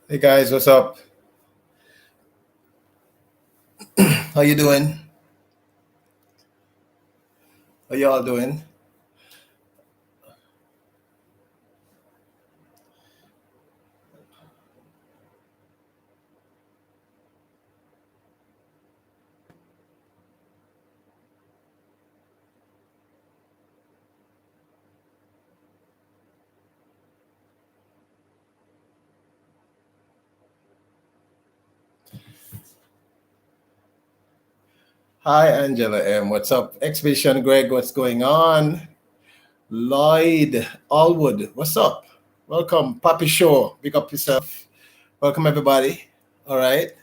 Hey guys, what's up? How you doing? How y'all doing? Hi Angela M. What's up? Exhibition Greg, what's going on? Lloyd Allwood, what's up? Welcome, Papi Show. Big up yourself. Welcome everybody. All right.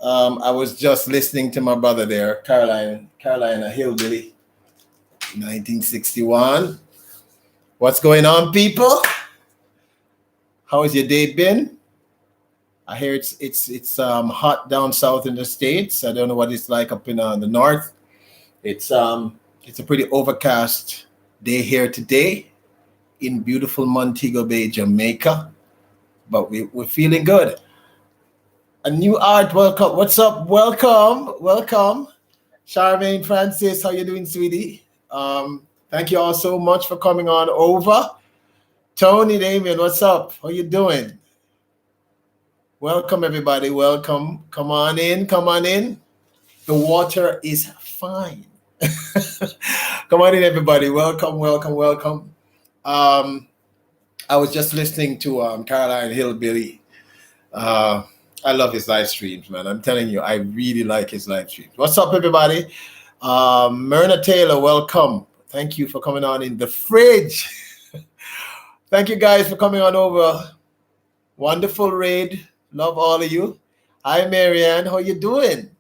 I was just listening to my brother there, Carolina Hillbilly, 1961. What's going on, people? How has your day been? I hear it's hot down south in the States. I don't know what it's like up in the north. It's a pretty overcast day here today in beautiful Montego Bay, Jamaica. But we're feeling good. A new art, welcome. What's up? Welcome. Charmaine Francis, how you doing, sweetie? Thank you all so much for coming on over. Tony Damien, what's up? How you doing? Welcome everybody. Welcome. Come on in. The water is fine. Come on in, everybody. Welcome. I was just listening to Caroline Hillbilly. I love his live streams, man. I'm telling you, I really like his live streams. What's up, everybody? Myrna Taylor, welcome. Thank you for coming on in the fridge. Thank you guys for coming on over. Wonderful raid. Love all of you. Hi, Marianne. How you doing?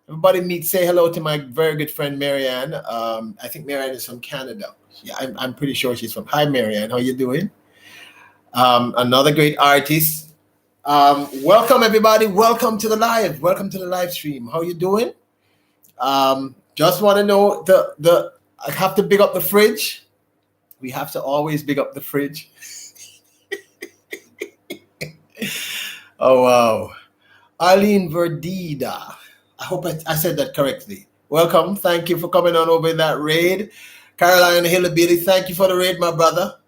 Everybody say hello to my very good friend Marianne. I think Marianne is from Canada. Yeah, I'm pretty sure she's from. Hi, Marianne. How you doing? Another great artist. Welcome everybody. Welcome to the live. Welcome to the live stream. How you doing? Just want to know I have to big up the fridge. We have to always big up the fridge. Oh wow. Arlene Verdida. I hope I said that correctly. Welcome. Thank you for coming on over in that raid. Caroline Hillbilly, thank you for the raid, my brother.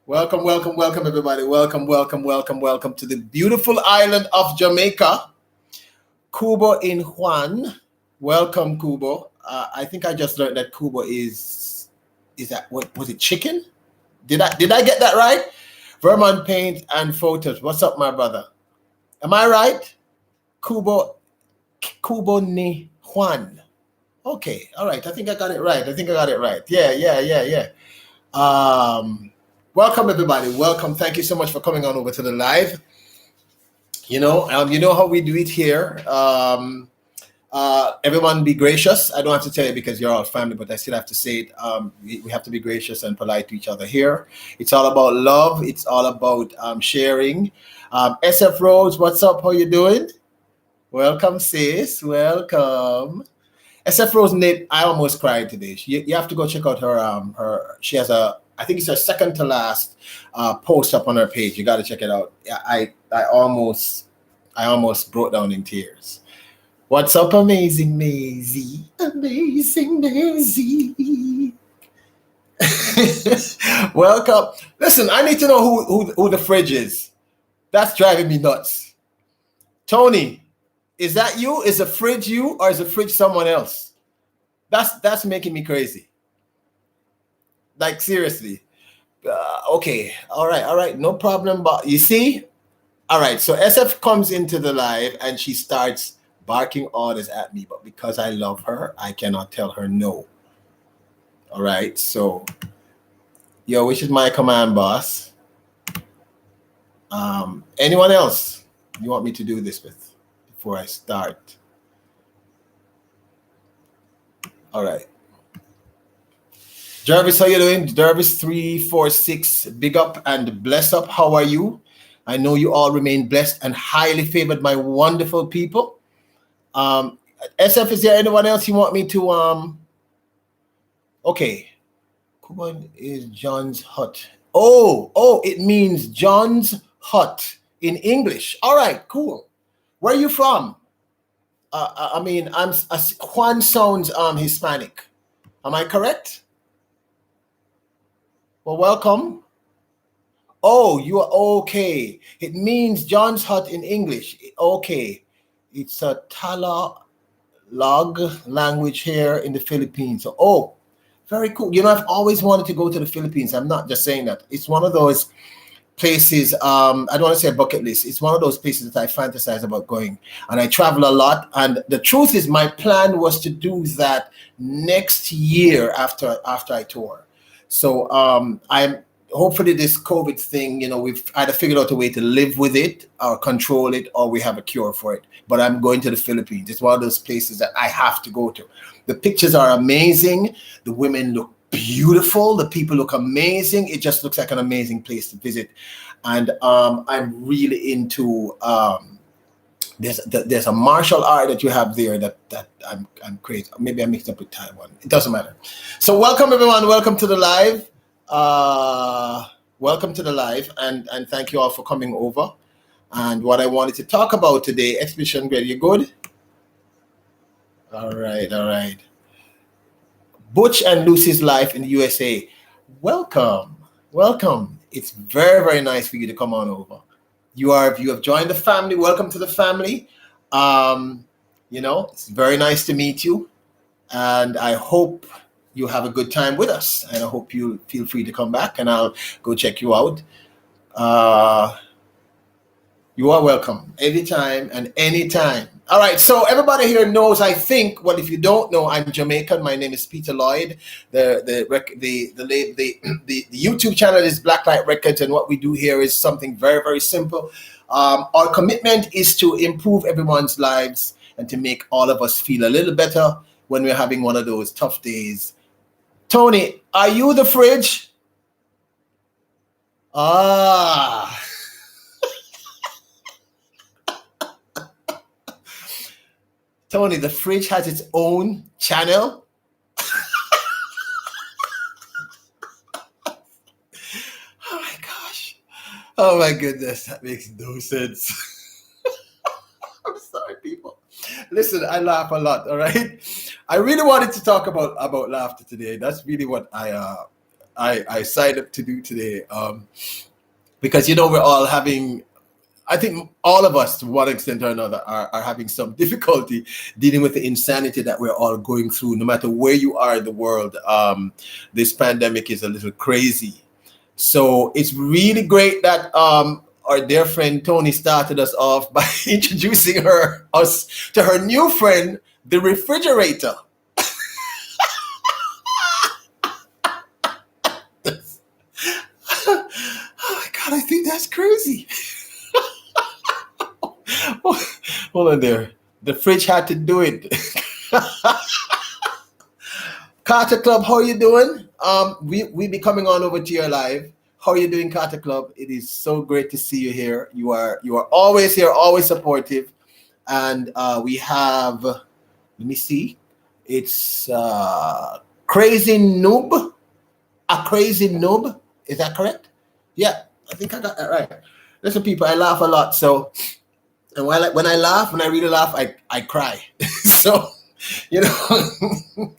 Welcome, everybody. Welcome to the beautiful island of Jamaica. Kubo in Juan. Welcome, Kubo. I think I just learned that Kubo is that, what was it, chicken? Did I get that right? Vermont Paint and Photos. What's up, my brother? Am I right? Kubo ni Juan. Okay, all right. I think I got it right. Yeah. Welcome everybody. Welcome. Thank you so much for coming on over to the live. You know how we do it here. Everyone be gracious. I don't have to tell you because you're all family, but I still have to say it. We have to be gracious and polite to each other here. It's all about love. It's all about sharing. SF Rose, what's up? How you doing? Welcome, sis. Welcome. SF Rose Nate, I almost cried today. You have to go check out her. She has I think it's her second to last post up on her page. You got to check it out. I almost broke down in tears. What's up, Amazing Maisie? Amazing Maisie. Welcome. Listen, I need to know who the fridge is. That's driving me nuts. Tony, is that you? Is the fridge you, or is the fridge someone else? That's making me crazy. Like seriously. Okay. All right. No problem. But you see, all right. So SF comes into the live and she starts barking orders at me, but because I love her, I cannot tell her no. All right. So, yo, which is my command, boss? Anyone else you want me to do this with before I start? All right. Jervis, how you doing? Jervis 346, big up and bless up. How are you? I know you all remain blessed and highly favored, my wonderful people. SF, is there anyone else you want me to okay. Kuban is John's hut. Oh, it means John's hut in English. All right, cool. Where are you from? I mean, Juan sounds Hispanic. Am I correct? Well, welcome. Oh, you are okay. It means John's hut in English. Okay. It's a Tagalog language here in the Philippines. So, oh, very cool. You know, I've always wanted to go to the Philippines. I'm not just saying that. It's one of those places, I don't want to say a bucket list. It's one of those places that I fantasize about going. And I travel a lot. And the truth is, my plan was to do that next year after I tour. So I'm hopefully this COVID thing, you know, we've either figured out a way to live with it or control it, or we have a cure for it. But I'm going to the Philippines. It's one of those places that I have to go to. The pictures are amazing. The women look beautiful. The people look amazing. It just looks like an amazing place to visit. And I'm really into there's a martial art that you have there that I'm crazy. Maybe I mixed up with Taiwan. It doesn't matter. So welcome everyone. Welcome to the live. Welcome to the live, and thank you all for coming over. And what I wanted to talk about today, Expedition Grade, you good? All right. Butch and Lucy's life in the USA. Welcome. It's very, very nice for you to come on over. You have joined the family. Welcome to the family. You know, it's very nice to meet you, and I hope you have a good time with us. And I hope you feel free to come back, and I'll go check you out. You are welcome anytime and anytime. All right, so everybody here knows, I think. Well, if you don't know, I'm Jamaican. My name is Peter Lloyd. The YouTube channel is Blacklight Records, and what we do here is something very, very simple. Our commitment is to improve everyone's lives and to make all of us feel a little better when we're having one of those tough days. Tony, are you the fridge? Tony, the fridge has its own channel. Oh my gosh. Oh my goodness, that makes no sense. I'm sorry, people. Listen, I laugh a lot, all right? I really wanted to talk about laughter today. That's really what I signed up to do today. Because, you know, we're all having, I think all of us, to one extent or another, are having some difficulty dealing with the insanity that we're all going through. No matter where you are in the world, this pandemic is a little crazy. So it's really great that our dear friend Tony started us off by introducing us to her new friend, the refrigerator. Oh my God, I think that's crazy. Hold on there. The fridge had to do it. Carter Club, how are you doing? We be coming on over to your live. How are you doing, Carter Club? It is so great to see you here. You are always here, always supportive. And we have, let me see. It's Crazy Noob. A Crazy Noob. Is that correct? Yeah, I think I got that right. Listen, people, I laugh a lot. So, and when I laugh, when I really laugh, I cry. So, you know,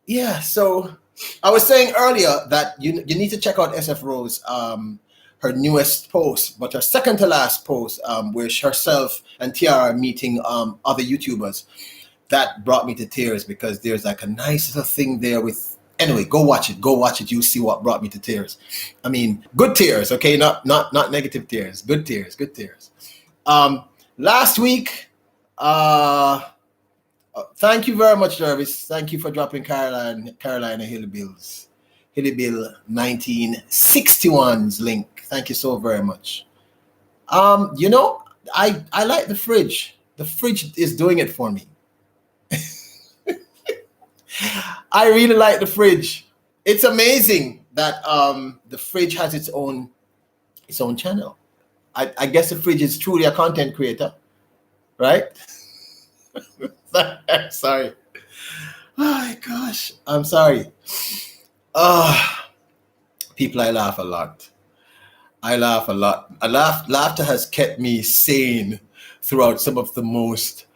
yeah. So I was saying earlier that you need to check out SF Rose, her newest post, but her second to last post, where herself and Tiara are meeting other YouTubers. That brought me to tears because there's like a nice little thing there with. Anyway, go watch it. You'll see what brought me to tears. I mean, good tears, okay? Not negative tears. Good tears. Last week, thank you very much, Jarvis. Thank you for dropping Carolina Hillybill 1961's link. Thank you so very much. You know, I like the fridge. The fridge is doing it for me. I really like the fridge. It's amazing that the fridge has its own channel. I guess the fridge is truly a content creator, right? Sorry. Oh my gosh, I'm sorry. People, I laugh a lot. I laugh a lot. Laughter has kept me sane throughout some of the most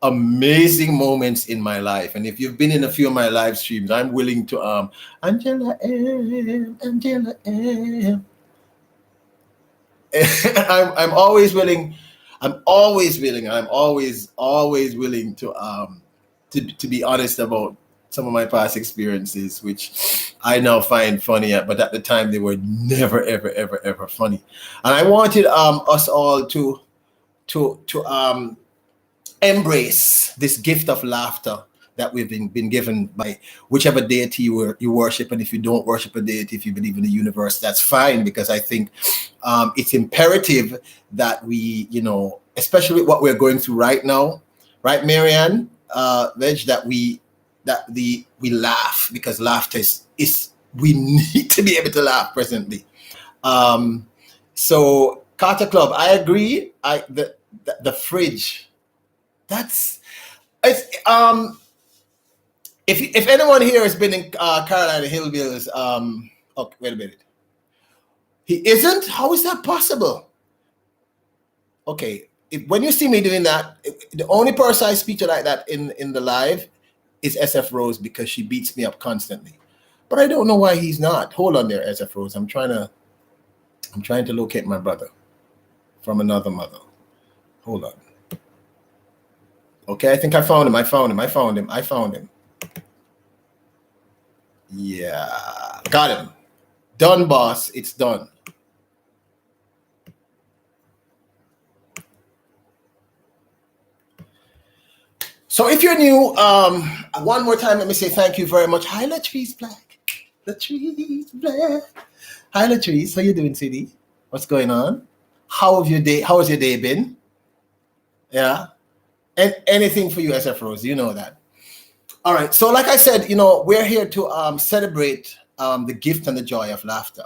amazing moments in my life. And if you've been in a few of my live streams, I'm willing to Angela M, Angela M. I'm always willing. I'm always willing. I'm always willing to be honest about some of my past experiences, which I now find funny, but at the time they were never, ever, ever, ever funny. And I wanted us all to embrace this gift of laughter that we've been given by whichever deity you worship. And if you don't worship a deity, if you believe in the universe, that's fine, because I think it's imperative that we, especially what we're going through right now, right, Marianne, Veg, that we laugh, because laughter is we need to be able to laugh presently. So Carter Club, I agree. The fridge, that's if anyone here has been in Carolina Hillbillies, okay, wait a minute. He isn't? How is that possible? Okay, when you see me doing that, the only person I speak to like that in the live is SF Rose, because she beats me up constantly. But I don't know why he's not. Hold on there, SF Rose. I'm trying to locate my brother from another mother. Hold on. Okay, I think I found him. Yeah, got him. Done, boss. It's done. So if you're new, one more time, let me say thank you very much. Hi, Latrice Black. Latrice Black. Hi, Latrice. How you doing, CD? What's going on? How has your day been? Yeah. And anything for you, SF Rose, you know that. All right. So like I said, we're here to celebrate the gift and the joy of laughter.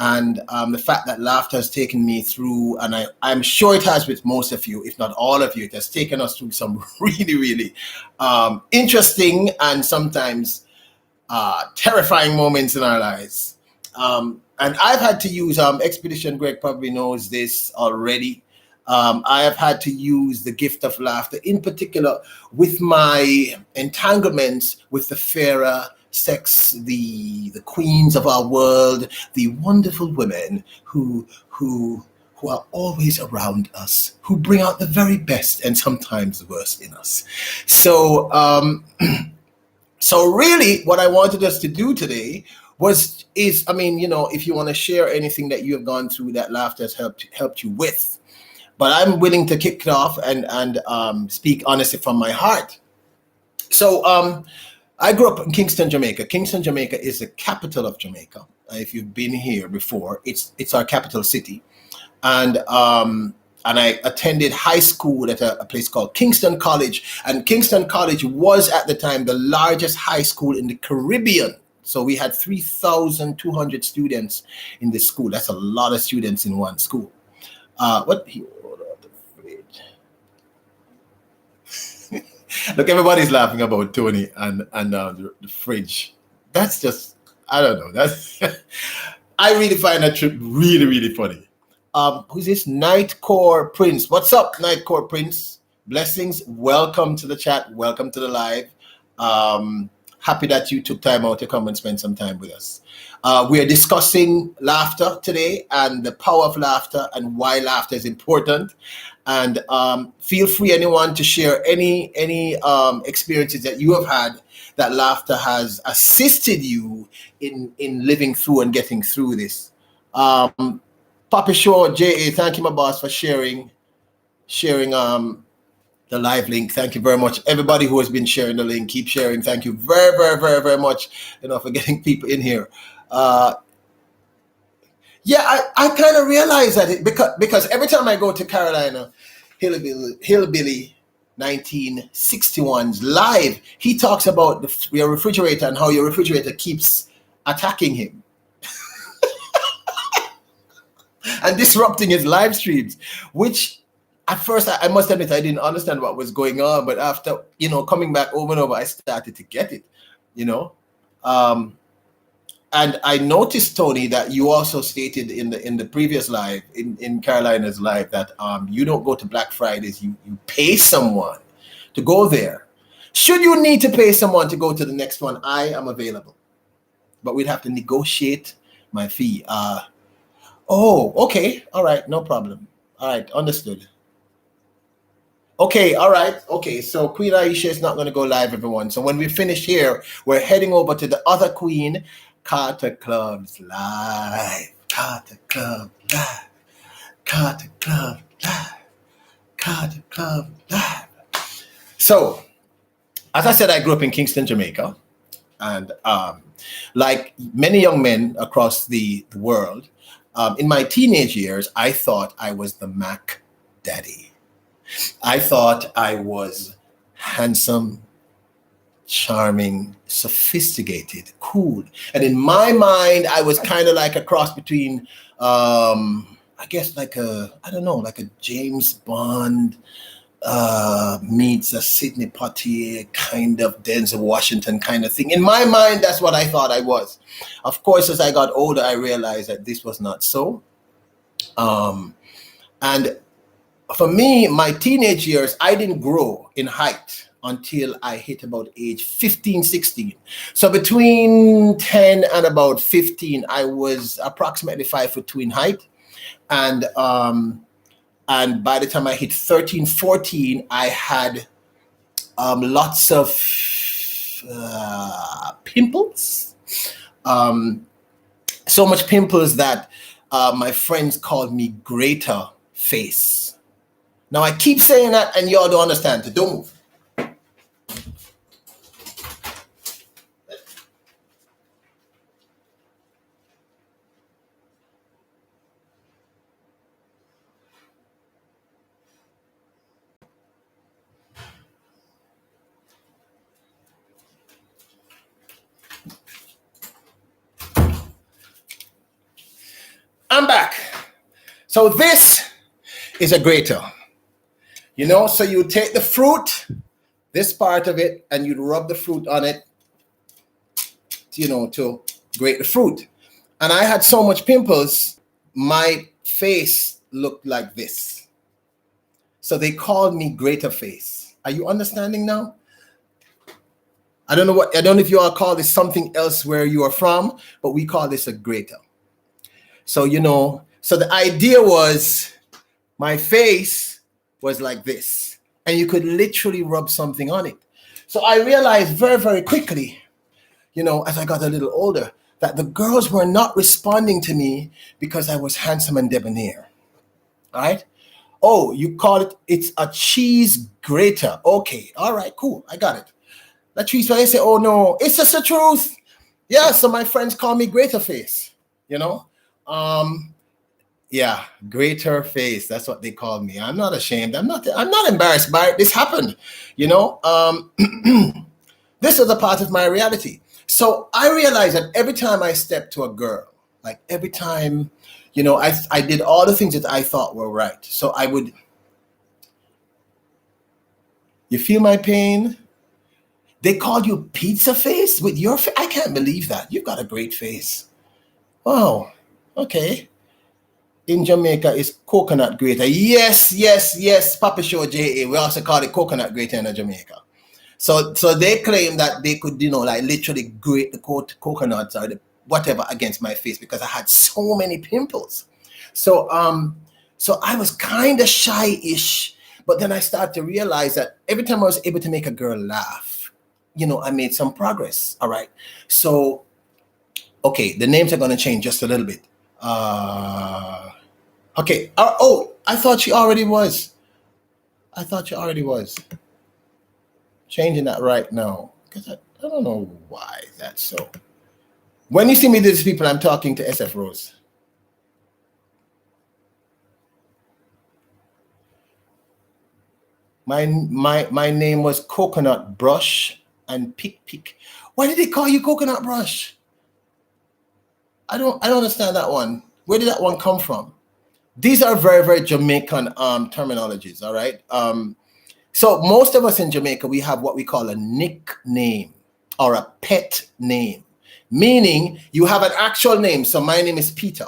And the fact that laughter has taken me through, and I'm sure it has with most of you, if not all of you, it has taken us through some really, really interesting and sometimes terrifying moments in our lives. And I've had to use, Expedition Greg probably knows this already. I have had to use the gift of laughter, in particular with my entanglements with the fairer sex, the queens of our world, the wonderful women who are always around us, who bring out the very best and sometimes the worst in us. So, so really, what I wanted us to do today is, if you want to share anything that you have gone through that laughter has helped you with. But I'm willing to kick it off and speak honestly from my heart. So I grew up in Kingston, Jamaica. Kingston, Jamaica is the capital of Jamaica. If you've been here before, it's our capital city. And I attended high school at a place called Kingston College. And Kingston College was at the time the largest high school in the Caribbean. So we had 3,200 students in this school. That's a lot of students in one school. Look, everybody's laughing about Tony and the fridge. That's just, I don't know. That's I really find that trip really, really funny. Who's this? Nightcore Prince. What's up, Nightcore Prince? Blessings. Welcome to the chat. Welcome to the live. Happy that you took time out to come and spend some time with us. We are discussing laughter today and the power of laughter and why laughter is important. And feel free, anyone, to share any experiences that you have had that laughter has assisted you in living through and getting through this. Papa Shaw, J.A., thank you, my boss, for sharing the live link. Thank you very much. Everybody who has been sharing the link, keep sharing. Thank you very, very, very, very much, for getting people in here. Yeah, I kind of realize that because every time I go to Carolina Hillbilly 1961's live, he talks about your refrigerator and how your refrigerator keeps attacking him and disrupting his live streams, which at first I must admit I didn't understand what was going on, but after coming back over and over, I started to get it. And I noticed, Tony, that you also stated in the previous live in Carolina's live that you don't go to Black Fridays. You pay someone to go there. Should you need to pay someone to go to the next one, I am available, but we'd have to negotiate my fee. Oh, okay, all right, no problem. All right, understood. Okay, all right. Okay, so Queen Aisha is not going to go live, everyone. So when we finish here, we're heading over to the other queen, Carter Club's live. Carter Club live. Carter Club live. Carter Club live. So, as I said, I grew up in Kingston, Jamaica. And like many young men across the world, in my teenage years, I thought I was the Mac Daddy. I thought I was handsome, charming, sophisticated, cool. And in my mind, I was kind of like a cross between, I guess like like a James Bond meets a Sidney Poitier kind of Denzel Washington kind of thing. In my mind, that's what I thought I was. Of course, as I got older, I realized that this was not so. And for me, my teenage years, I didn't grow in height until I hit about age 15, 16. So between 10 and about 15, I was approximately 5'2" in height. And by the time I hit 13, 14, I had lots of pimples. So much pimples that my friends called me Greater Face. Now I keep saying that and y'all don't understand, so don't move. I'm back. So this is a grater. You know, so you take the fruit, this part of it, and you'd rub the fruit on it, to grate the fruit. And I had so much pimples, my face looked like this. So they called me Greater Face. Are you understanding now? I don't know if you all call this something else where you are from, but we call this a grater. So, so the idea was my face was like this, and you could literally rub something on it. So I realized very, very quickly, as I got a little older, that the girls were not responding to me because I was handsome and debonair. All right? Oh, you call it's a cheese grater. Okay, all right, cool, I got it. Latrice, when they say, oh no, it's just the truth. Yeah, so my friends call me Greater Face, Yeah, Greater Face. That's what they called me. I'm not ashamed. I'm not embarrassed by it. This happened, This was a part of my reality. So I realized that every time I stepped to a girl, like every time, I did all the things that I thought were right. So I would, you feel my pain? They called you Pizza Face with your face? I can't believe that. You've got a great face. Wow. Okay. In Jamaica is coconut grater. Yes. Papa Show J.A. We also call it coconut grater in Jamaica. So they claim that they could, like literally grate the coconuts or whatever against my face because I had so many pimples. So I was kind of shy-ish, but then I started to realize that every time I was able to make a girl laugh, I made some progress. All right. So, okay, the names are going to change just a little bit. Okay. I thought she already was. Changing that right now. Because I don't know why that's so. When you see me, these people, I'm talking to SF Rose. My name was Coconut Brush and Pick. Why did they call you Coconut Brush? I don't understand that one. Where did that one come from? These are very, very Jamaican terminologies, all right? So most of us in Jamaica, we have what we call a nickname or a pet name. meaning you have an actual name. So my name is Peter,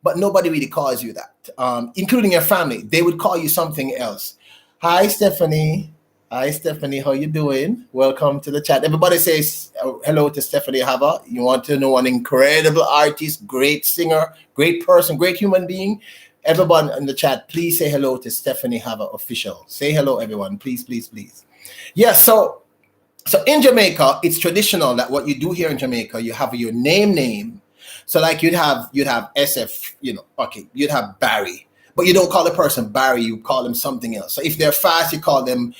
but nobody really calls you that, including your family. They would call you something else. Hi, Stephanie. Hi, Stephanie. How you doing? Welcome to the chat. Everybody says hello to Stephanie Hava. You want to know an incredible artist, great singer, great person, great human being? Everyone in the chat, please say hello to Stephanie Hava official. Say hello, everyone. Please, please, please. Yeah, so in Jamaica, it's traditional that what you do here in Jamaica, you have your name. So like you'd have SF, okay, you'd have Barry. But you don't call the person Barry, you call them something else. So if they're fast, you call them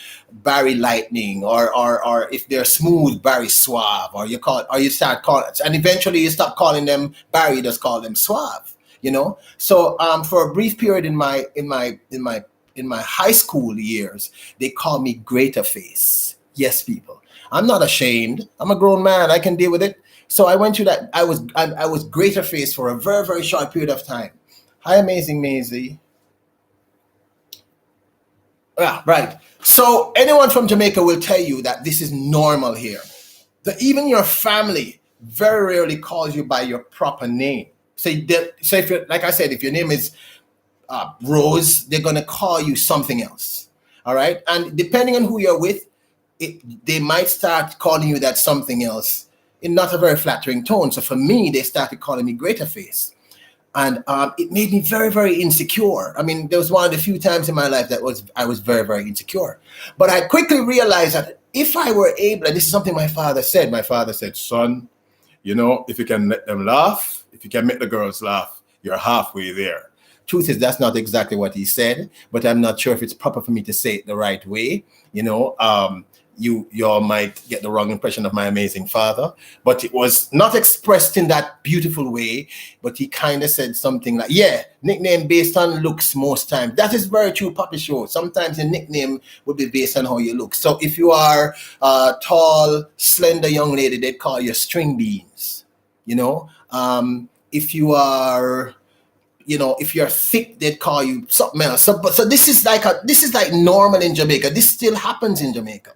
Barry Lightning, or if they're smooth, Barry Suave, or you start calling, and eventually you stop calling them Barry, you just call them Suave. So for a brief period in my high school years, they called me Greater Face. Yes, people, I'm not ashamed. I'm a grown man. I can deal with it. So I went through that. I was Greater Face for a very, very short period of time. Hi, Amazing Maisie. Yeah, right. So anyone from Jamaica will tell you that this is normal here. That even your family very rarely calls you by your proper name. So if you're, like I said, if your name is Rose, they're gonna call you something else. All right, and depending on who you're with, they might start calling you that something else in not a very flattering tone. So for me, they started calling me Greater Face. And it made me very, very insecure. I mean, there was one of the few times in my life that I was very, very insecure. But I quickly realized that if I were able, and this is something my father said, son, if you can let them laugh, if you can make the girls laugh, you're halfway there. Truth is, that's not exactly what he said, but I'm not sure if it's proper for me to say it the right way. You all might get the wrong impression of my amazing father, but it was not expressed in that beautiful way. But he kind of said something like, yeah, nickname based on looks most times. That is very true, Papi Show. Sometimes your nickname would be based on how you look. So if you are a tall, slender young lady, they'd call you string beans. If you are, if you're thick, they'd call you something else. So this is like normal in Jamaica. This still happens in Jamaica.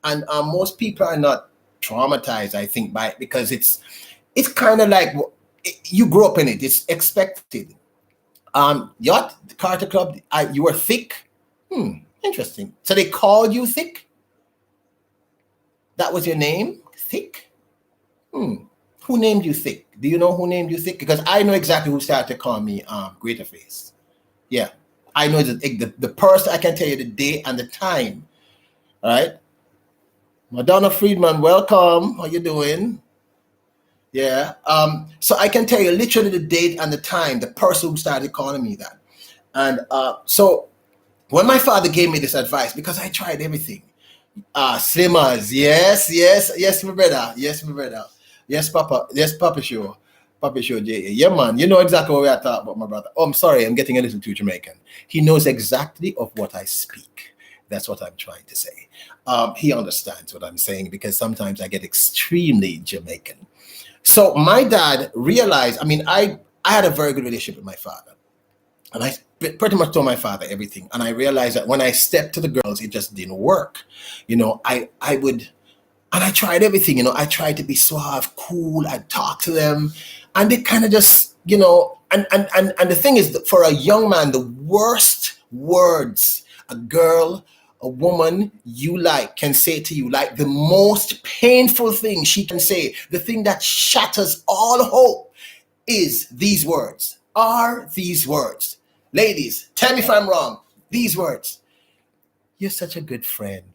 And most people are not traumatized, I think, by it, because it's kind of like you grew up in it. It's expected. Yacht, the Carter Club, you were thick. Interesting. So they called you thick? That was your name? Thick? Who named you thick? Do you know who named you thick? Because I know exactly who started to call me Greater Face. Yeah. I know the person. I can tell you the day and the time. All right? Madonna Friedman, welcome. How you doing? Yeah. So I can tell you literally the date and the time, the person who started calling me that. And so when my father gave me this advice, because I tried everything. Slimmers, yes, my brother. Yes, Papa. Yes, Papa Show. Papa Show, J.A. Yeah, man. You know exactly what we are talking about, my brother. Oh, I'm sorry. I'm getting a little too Jamaican. He knows exactly of what I speak. That's what I'm trying to say. He understands what I'm saying because sometimes I get extremely Jamaican. So my dad realized, I had a very good relationship with my father. And I pretty much told my father everything. And I realized that when I stepped to the girls, it just didn't work. I tried everything. I tried to be suave, cool. I'd talk to them. And they kind of just, and the thing is, that for a young man, the worst words a woman you like can say to you, like the most painful thing she can say, the thing that shatters all hope, is these words. Are these words. Ladies, tell me if I'm wrong. These words. You're such a good friend.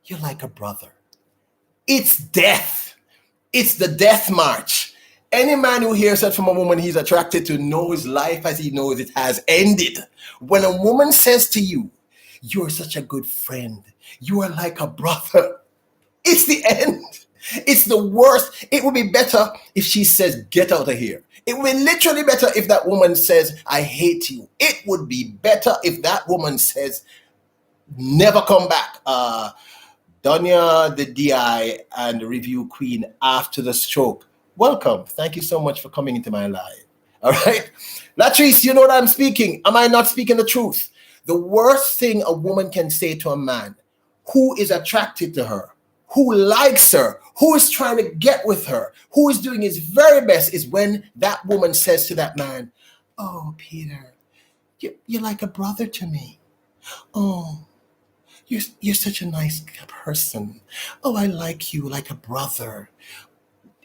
You're like a brother. It's death. It's the death march. Any man who hears that from a woman he's attracted to knows life as he knows it has ended. When a woman says to you, you're such a good friend, you are like a brother, it's the end. It's the worst. It would be better if she says, get out of here. It would be literally better if that woman says, I hate you. It would be better if that woman says, never come back. Donya, the DI, and the review queen after the stroke. Welcome. Thank you so much for coming into my live. All right. Latrice, you know what I'm speaking. Am I not speaking the truth? The worst thing a woman can say to a man who is attracted to her, who likes her, who is trying to get with her, who is doing his very best, is when that woman says to that man, "Oh, Peter, you're like a brother to me. Oh, you're such a nice person. Oh, I like you like a brother."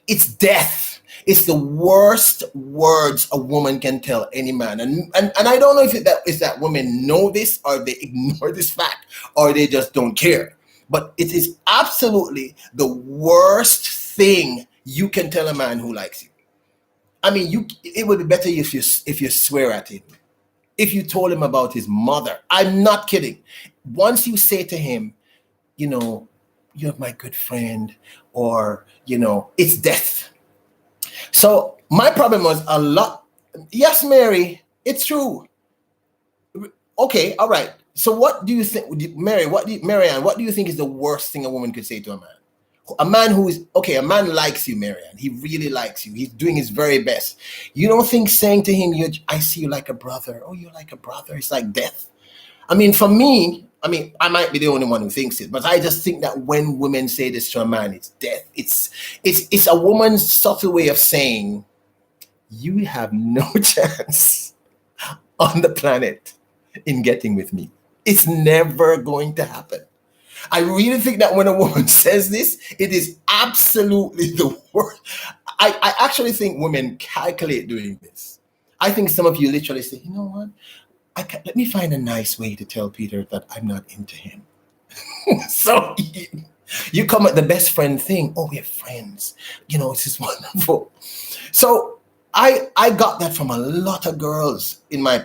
It's death. It's the worst words a woman can tell any man. And I don't know if that women know this, or they ignore this fact, or they just don't care. But it is absolutely the worst thing you can tell a man who likes you. I mean, it would be better if you swear at him. If you told him about his mother. I'm not kidding. Once you say to him, you know, "You're my good friend," or, it's death. So my problem was a lot. Yes, Mary, it's true. Okay, all right. So what do you think, Marianne, what do you think is the worst thing a woman could say to a man? A man who is, okay, a man likes you, Marianne. He really likes you. He's doing his very best. You don't think saying to him, "I see you like a brother." Oh, you're like a brother. It's like death. I mean, for me, I might be the only one who thinks it, but I just think that when women say this to a man, it's death. It's a woman's subtle way of saying, "You have no chance on the planet in getting with me. It's never going to happen." I really think that when a woman says this, it is absolutely the worst. I actually think women calculate doing this. I think some of you literally say, "You know what? Let me find a nice way to tell Peter that I'm not into him." So you come at the best friend thing. "Oh, we're friends. This is wonderful." So I got that from a lot of girls in my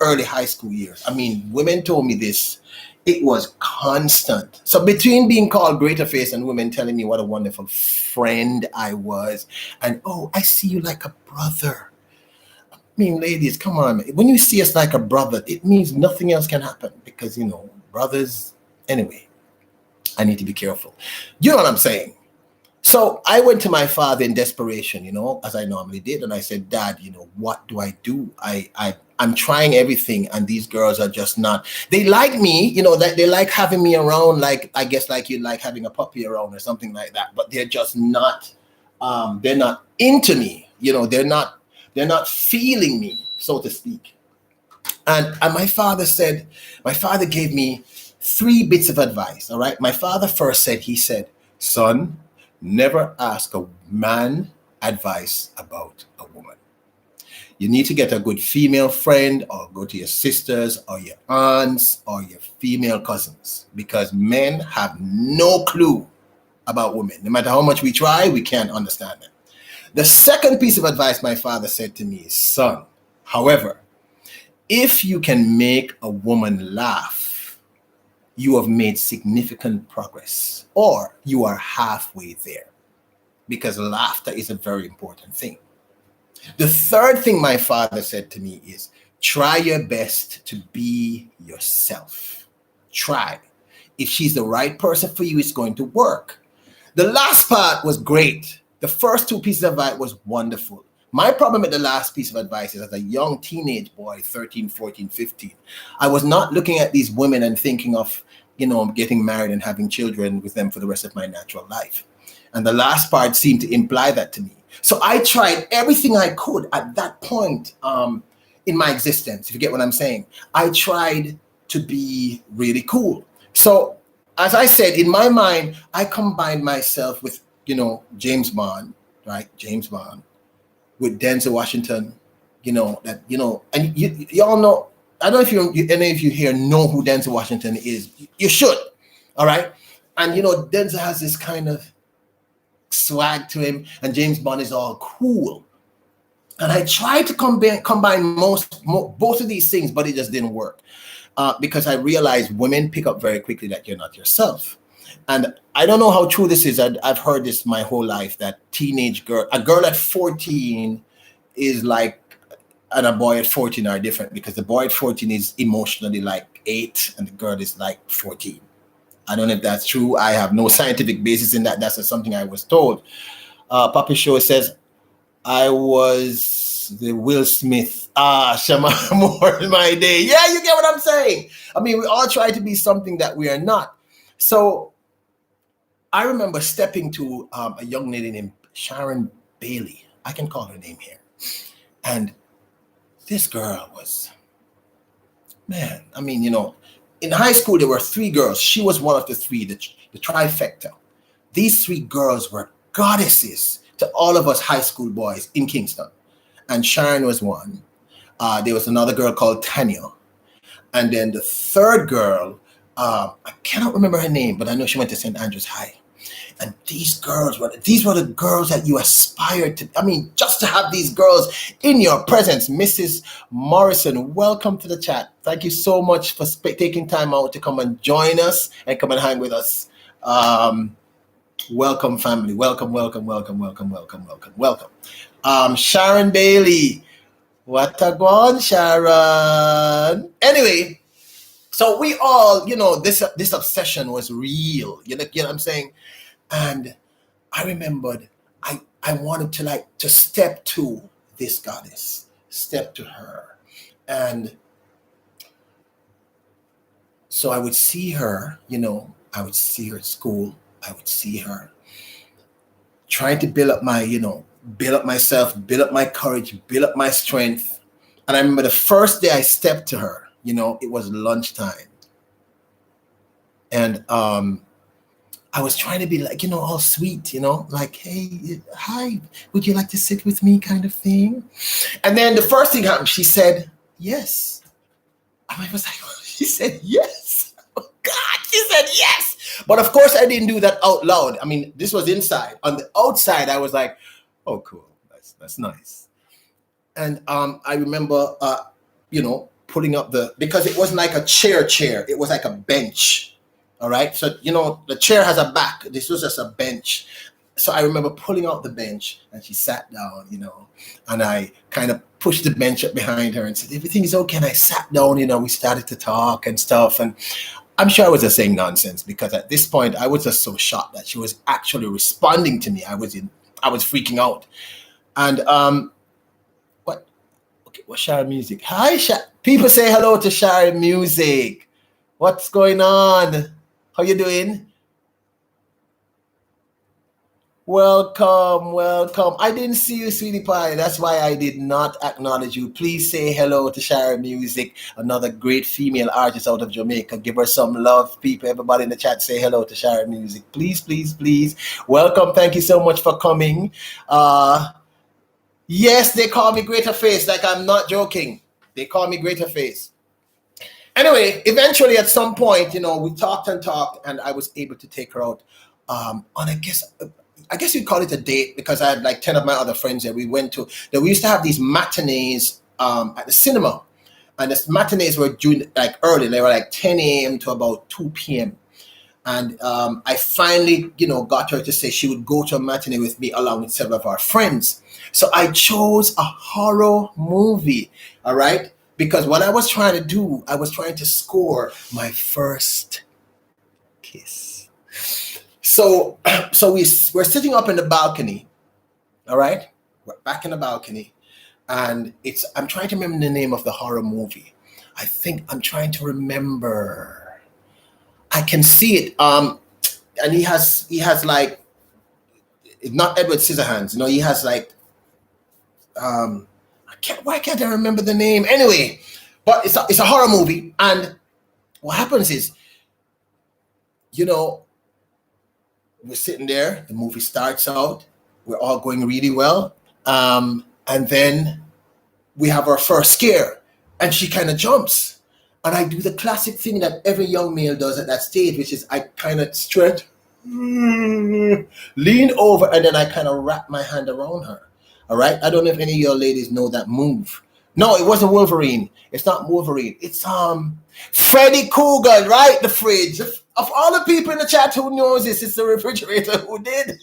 early high school years. I mean, women told me this. It was constant. So between being called Greater Face and women telling me what a wonderful friend I was, and, "Oh, I see you like a brother." I mean, ladies, come on. When you see us like a brother, it means nothing else can happen, because, brothers, anyway, I need to be careful. You know what I'm saying? So I went to my father in desperation, as I normally did. And I said, "Dad, what do I do? I'm trying everything, and these girls are just not, they like me, that they like having me around, like, I guess, like you like having a puppy around or something like that. But they're just not, they're not into me. They're not feeling me, so to speak." And my father gave me 3 bits of advice. All right. My father first said, he said, "Son, never ask a man advice about a woman. You need to get a good female friend, or go to your sisters or your aunts or your female cousins, because men have no clue about women. No matter how much we try, we can't understand them." The second piece of advice my father said to me is, "Son, however, if you can make a woman laugh, you have made significant progress, or you are halfway there, because laughter is a very important thing." The third thing my father said to me is, "Try your best to be yourself. Try. If she's the right person for you, it's going to work." The last part was great. The first 2 pieces of advice was wonderful. My problem with the last piece of advice is, as a young teenage boy, 13, 14, 15, I was not looking at these women and thinking of, getting married and having children with them for the rest of my natural life. And the last part seemed to imply that to me. So I tried everything I could at that point in my existence, if you get what I'm saying. I tried to be really cool. So, as I said, in my mind, I combined myself with, James Bond, right? James Bond, with Denzel Washington, and you all know, I don't know if any of you here know who Denzel Washington is. You should, all right? And, Denzel has this kind of swag to him, and James Bond is all cool. And I tried to combine both of these things, but it just didn't work, because I realized women pick up very quickly that you're not yourself. And I don't know how true this is. I've heard this my whole life, that a girl at 14 is like, and a boy at 14 are different, because the boy at 14 is emotionally like 8 and the girl is like 14. I don't know if that's true. I have no scientific basis in that. That's just something I was told. Papi Show says, "I was the Will Smith. Shema Moore in my day." Yeah, you get what I'm saying. I mean, we all try to be something that we are not. So I remember stepping to a young lady named Sharon Bailey. I can call her name here. And this girl was, man, I mean, in high school, there were three girls. She was one of the three, the trifecta. These three girls were goddesses to all of us high school boys in Kingston. And Sharon was one. There was another girl called Tanya. And then the third girl, I cannot remember her name, but I know she went to St. Andrews High. And these were the girls that you aspired to. I mean, just to have these girls in your presence. Mrs. Morrison, welcome to the chat. Thank you so much for taking time out to come and join us and come and hang with us. Welcome, family. Welcome. Sharon Bailey. What a gone, Sharon. Anyway, so we all, this obsession was real. You know what I'm saying? And I remembered I wanted to step to this goddess, step to her. And so I would see her, I would see her at school. I would see her trying to build up my, build up myself, build up my courage, build up my strength. And I remember the first day I stepped to her, it was lunchtime. And I was trying to be like, all sweet, like, hey, hi, would you like to sit with me kind of thing? And then the first thing happened, she said, yes. And I was like, she said, yes. Oh God, she said, yes. But of course I didn't do that out loud. I mean, this was inside. On the outside, I was like, oh, cool. That's nice. And I remember, pulling up because it wasn't like a chair. It was like a bench. All right. So, the chair has a back. This was just a bench. So I remember pulling out the bench and she sat down, and I kind of pushed the bench up behind her and said, everything is okay. And I sat down, we started to talk and stuff. And I'm sure I was just saying nonsense because at this point I was just so shocked that she was actually responding to me. I was freaking out. And what's Sharon Music? Hi, people say hello to Sharon Music. What's going on? How you doing? Welcome. I didn't see you, sweetie pie. That's why I did not acknowledge you. Please say hello to Sharon Music, another great female artist out of Jamaica. Give her some love, people. Everybody in the chat, say hello to Sharon Music. Please. Welcome. Thank you so much for coming. Yes, they call me Greater Face. Like, I'm not joking. They call me Greater Face. Anyway, eventually at some point, we talked, and I was able to take her out on, I guess you'd call it a date, because I had like 10 of my other friends that we used to have these matinees at the cinema. And the matinees were doing like early. They were like 10 a.m. to about 2 p.m. And I finally, got her to say she would go to a matinee with me along with several of our friends. So I chose a horror movie, all right? Because what I was trying to do, I was trying to score my first kiss. So we're sitting up in the balcony, all right? We're back in the balcony, and I'm trying to remember the name of the horror movie. I think I'm trying to remember. I can see it. And he has like, not Edward Scissorhands, he has like, why can't I remember the name? Anyway, but it's a horror movie, and what happens is, we're sitting there, the movie starts out, we're all going really well, and then we have our first scare, and she kind of jumps, and I do the classic thing that every young male does at that stage, which is I kind of stretch, lean over, and then I kind of wrap my hand around her. All right. I don't know if any of your ladies know that move. No, it wasn't Wolverine. It's not Wolverine. It's Freddy Krueger, right? The fridge. Of all the people in the chat who knows this, it's the refrigerator who did.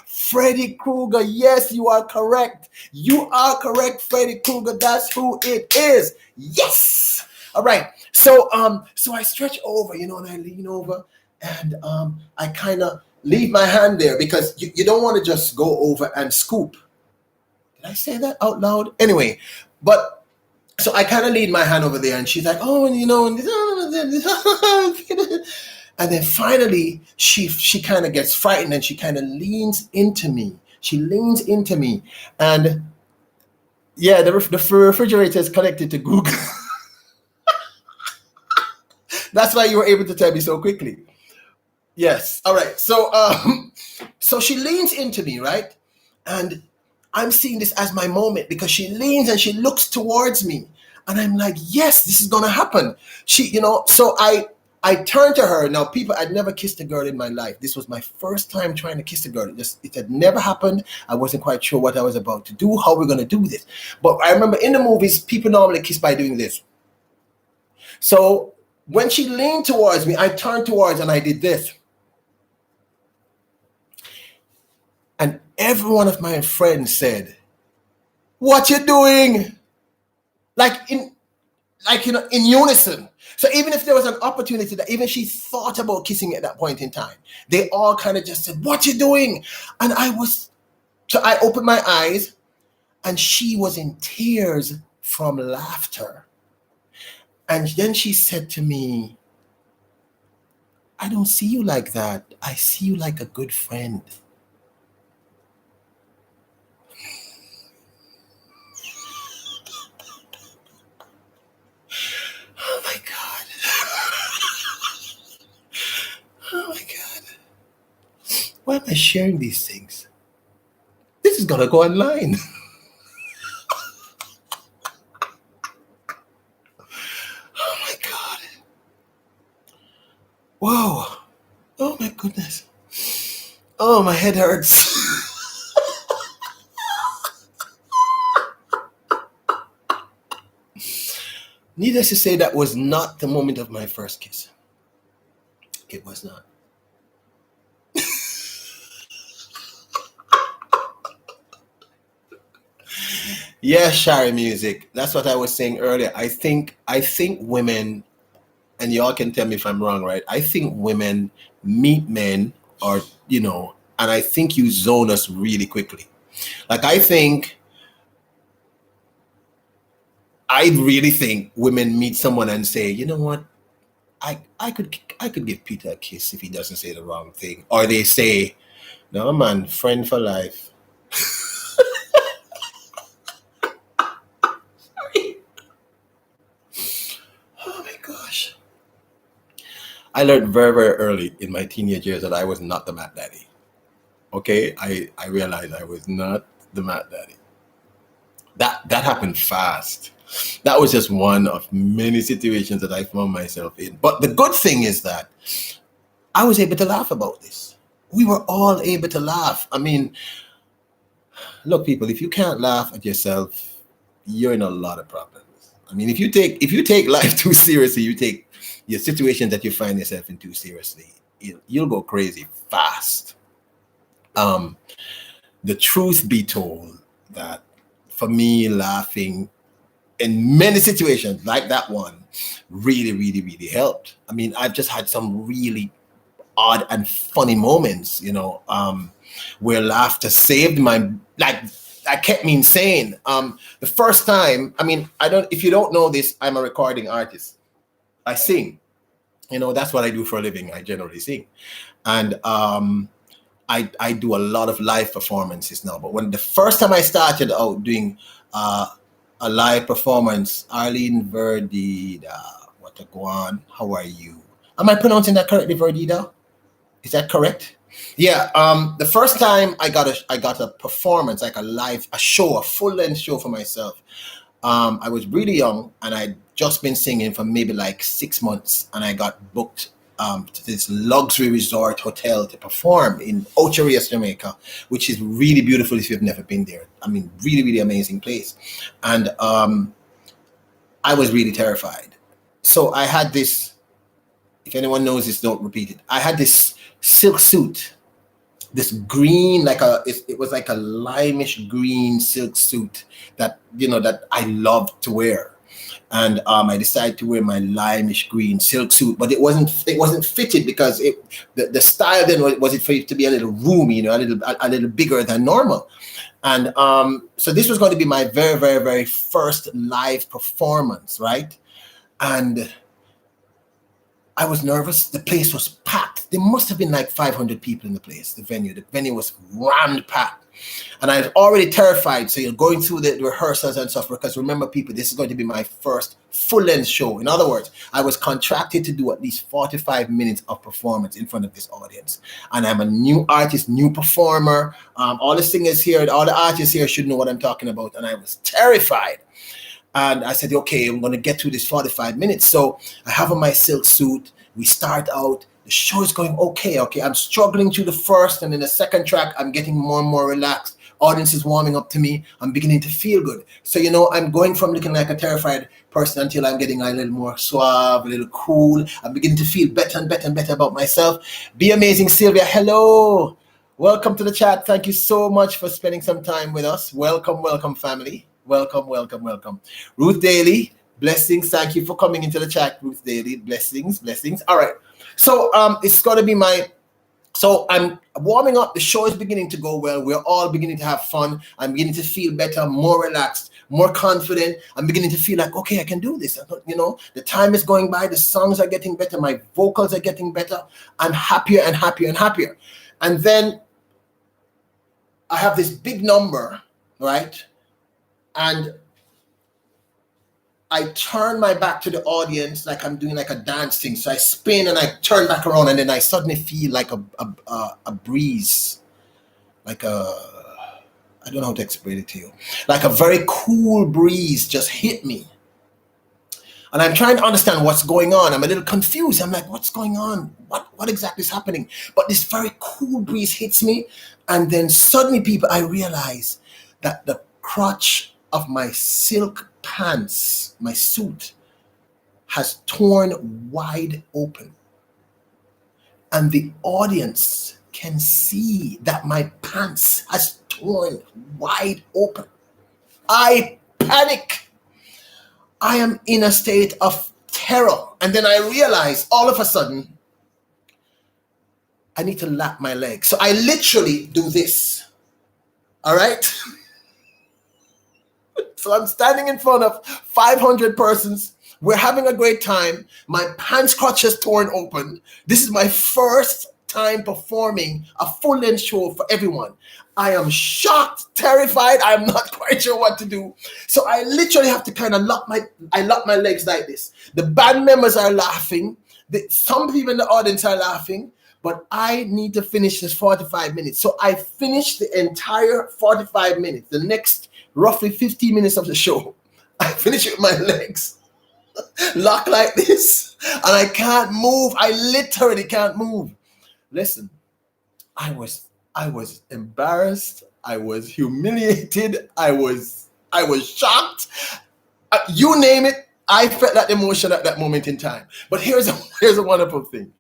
Freddy Krueger. Yes, you are correct. You are correct, Freddy Krueger. That's who it is. Yes. All right. So I stretch over, and I lean over, and I kind of leave my hand there, because you don't want to just go over and scoop. Did I say that out loud? Anyway, but so I kind of lead my hand over there, and she's like, oh, And then finally, she kind of gets frightened and she kind of leans into me. She leans into me. And yeah, the refrigerator is connected to Google. That's why you were able to tell me so quickly. Yes. All right. So she leans into me, right? And I'm seeing this as my moment because she leans and she looks towards me. And I'm like, yes, this is gonna happen. So I turned to her. Now, people, I'd never kissed a girl in my life. This was my first time trying to kiss a girl. It had never happened. I wasn't quite sure what I was about to do, how we're gonna do this. But I remember in the movies, people normally kiss by doing this. So when she leaned towards me, I turned towards and I did this. And every one of my friends said, "What you doing?" Like in unison. So even if there was an opportunity that even she thought about kissing me at that point in time, they all kind of just said, "What you doing?" And I opened my eyes and she was in tears from laughter. And then she said to me, "I don't see you like that. I see you like a good friend." Oh my God. Oh my God. Why am I sharing these things? This is going to go online. Oh my God. Whoa. Oh my goodness. Oh, my head hurts. Needless to say, that was not the moment of my first kiss. It was not. Yeah, Shari music. That's what I was saying earlier. I think women, and y'all can tell me if I'm wrong, right? I think women meet men or, and I think you zone us really quickly. Like I really think women meet someone and say, "You know what? I could give Peter a kiss if he doesn't say the wrong thing." Or they say, "No man, friend for life." Oh my gosh. I learned very, very early in my teenage years that I was not the Matt Daddy. Okay? I realized I was not the Matt Daddy. That happened fast. That was just one of many situations that I found myself in. But the good thing is that I was able to laugh about this. We were all able to laugh. I mean, look, people, if you can't laugh at yourself, you're in a lot of problems. I mean, if you take life too seriously, you take your situations that you find yourself in too seriously, you'll go crazy fast. The truth be told, that for me, laughing in many situations like that one really, really, really helped. I mean, I've just had some really odd and funny moments, where laughter saved that kept me insane. The first time, I mean, if you don't know this, I'm a recording artist. I sing. That's what I do for a living. I generally sing. And I do a lot of live performances now. But when the first time I started out doing a live performance, Arlene Verdida, what a go on, how are you? Am I pronouncing that correctly, Verdida? Is that correct? Yeah. The first time I got a performance, like a show, a full length show for myself. I was really young and I'd just been singing for maybe like 6 months, and I got booked to this luxury resort hotel to perform in Ocho Rios, Jamaica, which is really beautiful if you've never been there. I mean, really, really amazing place. And I was really terrified. So I had this, if anyone knows this, don't repeat it. I had this silk suit, this green, it was like a limeish green silk suit that I loved to wear. And I decided to wear my limeish green silk suit, but it wasn't fitted because the style then was it for it to be a little roomy, a little bigger than normal. And so this was going to be my very, very, very first live performance, right? And I was nervous. The place was packed. There must have been like 500 people in the place, the venue. The venue was rammed packed. And I was already terrified. So you're going through the rehearsals and stuff, because remember, people, this is going to be my first full-length show. In other words, I was contracted to do at least 45 minutes of performance in front of this audience. And I'm a new artist, new performer. All the singers here, all the artists here should know what I'm talking about. And I was terrified. And I said, okay, I'm going to get through this 45 minutes. So I have on my silk suit. We start out. The show is going okay. I'm struggling through the first, and in the second track, I'm getting more and more relaxed. Audience is warming up to me. I'm beginning to feel good. So, I'm going from looking like a terrified person until I'm getting a little more suave, a little cool. I'm beginning to feel better and better and better about myself. Be amazing, Sylvia. Hello. Welcome to the chat. Thank you so much for spending some time with us. Welcome, family. Welcome. Ruth Daly, blessings. Thank you for coming into the chat, Ruth Daly. Blessings. All right. So it's going to be so I'm warming up. The show is beginning to go well. We're all beginning to have fun. I'm beginning to feel better, more relaxed, more confident. I'm beginning to feel like, okay, I can do this. The time is going by. The songs are getting better. My vocals are getting better. I'm happier and happier and happier. And then I have this big number, right? And I turn my back to the audience like I'm doing like a dance thing. So I spin and I turn back around, and then I suddenly feel like a breeze, like I don't know how to explain it to you, like a very cool breeze just hit me. And I'm trying to understand what's going on. I'm a little confused. I'm like, what's going on? What exactly is happening? But this very cool breeze hits me. And then suddenly, people, I realize that the crotch of my silk pants, my suit, has torn wide open. And the audience can see that my pants has torn wide open. I panic. I am in a state of terror. And then I realize all of a sudden, I need to lap my legs. So I literally do this. All right? So I'm standing in front of 500 persons. We're having a great time. My pants crotch is torn open. This is my first time performing a full-length show for everyone. I am shocked, terrified. I'm not quite sure what to do. So I literally have to kind of lock my legs like this. The band members are laughing. Some people in the audience are laughing. But I need to finish this 45 minutes. So I finished the entire 45 minutes. The next roughly 15 minutes of the show, I finish with my legs locked like this, and I can't move. I literally can't move. Listen, I was embarrassed. I was humiliated. I was shocked. You name it. I felt that emotion at that moment in time. But here's a wonderful thing.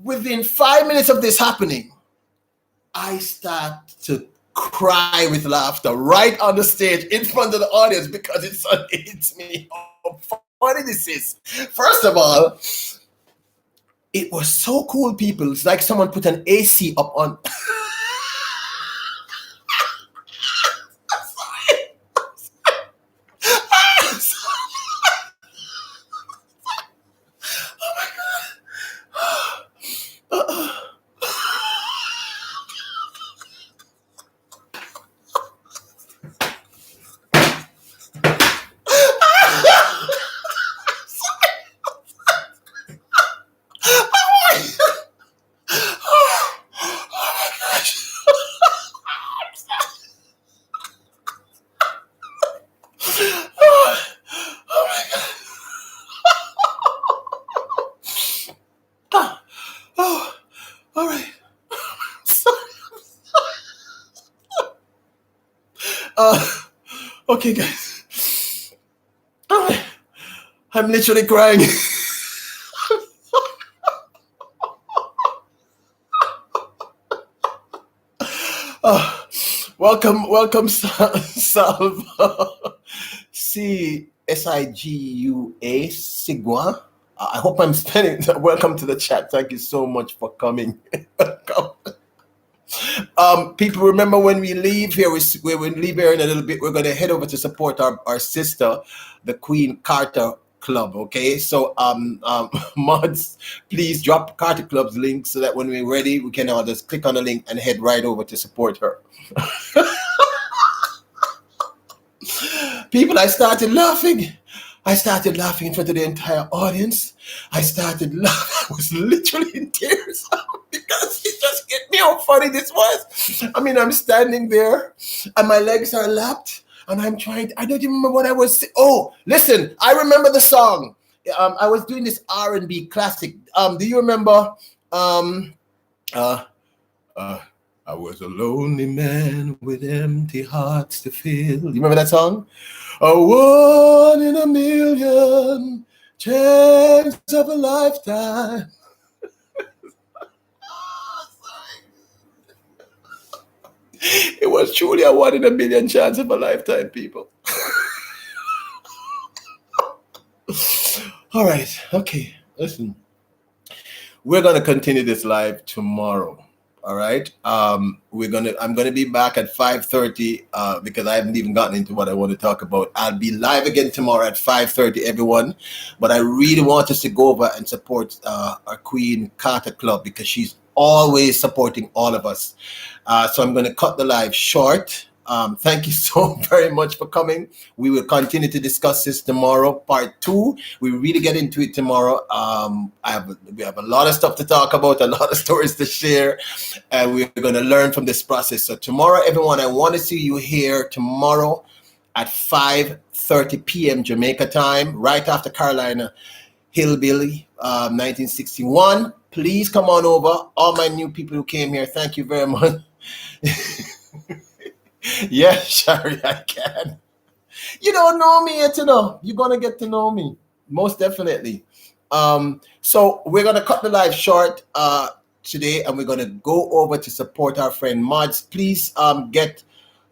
Within 5 minutes of this happening, I start to cry with laughter right on the stage in front of the audience, because it suddenly hits me how funny this is. First of all, it was so cool, people. It's like someone put an AC up on. Okay, guys. I'm literally crying. Welcome, Salva. C-S-I-G-U-A, Sigua. I hope I'm spelling that. Welcome to the chat. Thank you so much for coming. People, remember, when we leave here, we leave here in a little bit, we're going to head over to support our sister, the Queen Carter Club. Okay, so mods, please drop Carter Club's link so that when we're ready, we can all just click on the link and head right over to support her. People, I started laughing. I started laughing in front of the entire audience. I started laughing. I was literally in tears because it just hit me how funny this was. I mean, I'm standing there and my legs are lapped and I'm trying. I don't even remember what I was. Oh, listen, I remember the song. I was doing this R&B classic. Do you remember? Uh, uh, I was a lonely man with empty hearts to fill. You remember that song? A one in a million, chance of a lifetime. It was truly a one in a million chance of a lifetime, people. All right, okay, listen. We're gonna continue this live tomorrow. All right. I'm gonna be back at 5:30 because I haven't even gotten into what I want to talk about. I'll be live again tomorrow at 5:30, everyone. But I really want us to go over and support our Queen Carter Club because she's always supporting all of us. So I'm gonna cut the live short. Thank you so very much for coming. We will continue to discuss this tomorrow, part 2. We really get into it tomorrow. We have a lot of stuff to talk about, a lot of stories to share, and we're going to learn from this process. So tomorrow, everyone, I want to see you here tomorrow at 5:30 p.m. Jamaica time, right after Carolina Hillbilly, 1961. Please come on over. All my new people who came here, thank you very much. Yeah, Shari, I can. You don't know me yet, you know. You're gonna get to know me, most definitely. So we're gonna cut the live short today, and we're gonna go over to support our friend Mods. Please get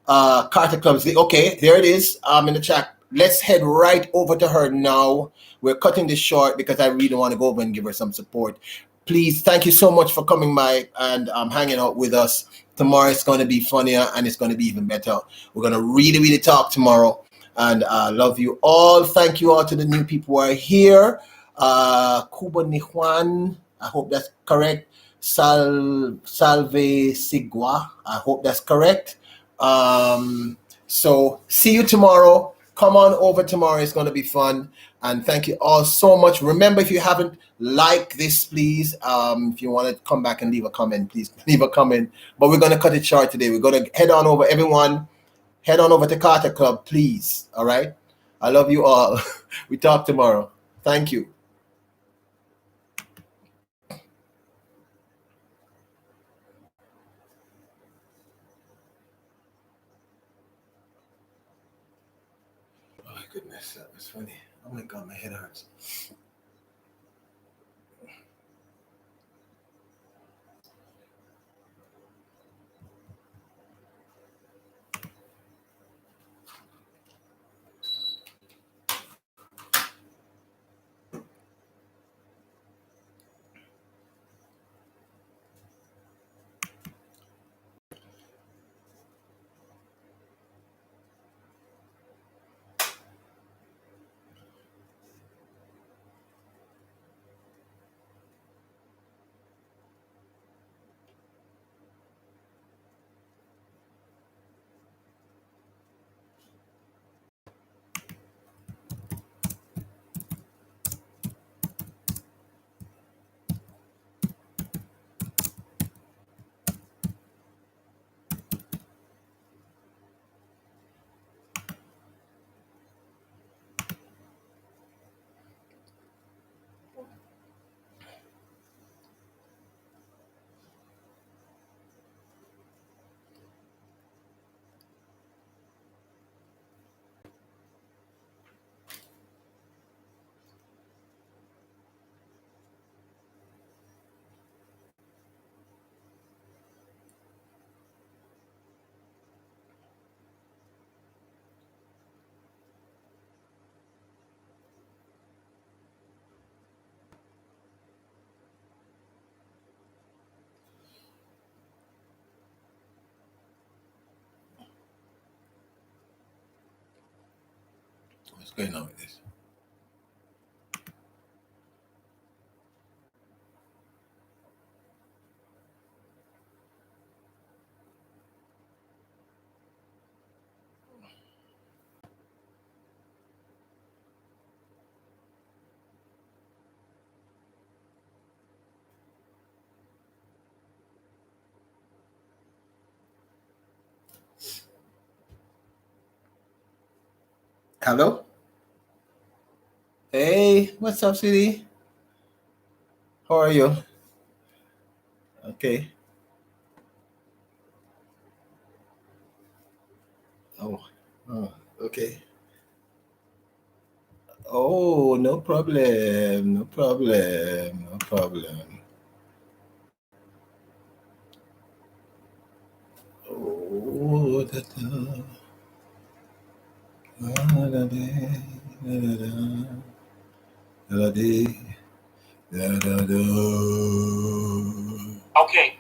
Carter Club's link. Okay, there it is. In the chat. Let's head right over to her now. We're cutting this short because I really want to go over and give her some support. Please, thank you so much for coming by and hanging out with us. Tomorrow it's going to be funnier and it's going to be even better. We're going to really, really talk tomorrow. And love you all. Thank you all to the new people who are here. Kuba Nijuan, I hope that's correct. Salve Sigua, I hope that's correct. So see you tomorrow. Come on over tomorrow. It's going to be fun. And thank you all so much. Remember, if you haven't liked this, please, if you want to come back and leave a comment, please leave a comment. But we're going to cut it short today. We're going to head on over, everyone. Head on over to Carter Club, please. All right? I love you all. We talk tomorrow. Thank you. Oh, my goodness. That was funny. Oh, my God. My head hurts. What's going on with this? Hello? Hey, what's up, city? How are you? Okay. Oh, oh, okay. Oh, no problem. No problem. No problem. Oh, da, da, da, da, da, da, da, da, da, da, da. Okay.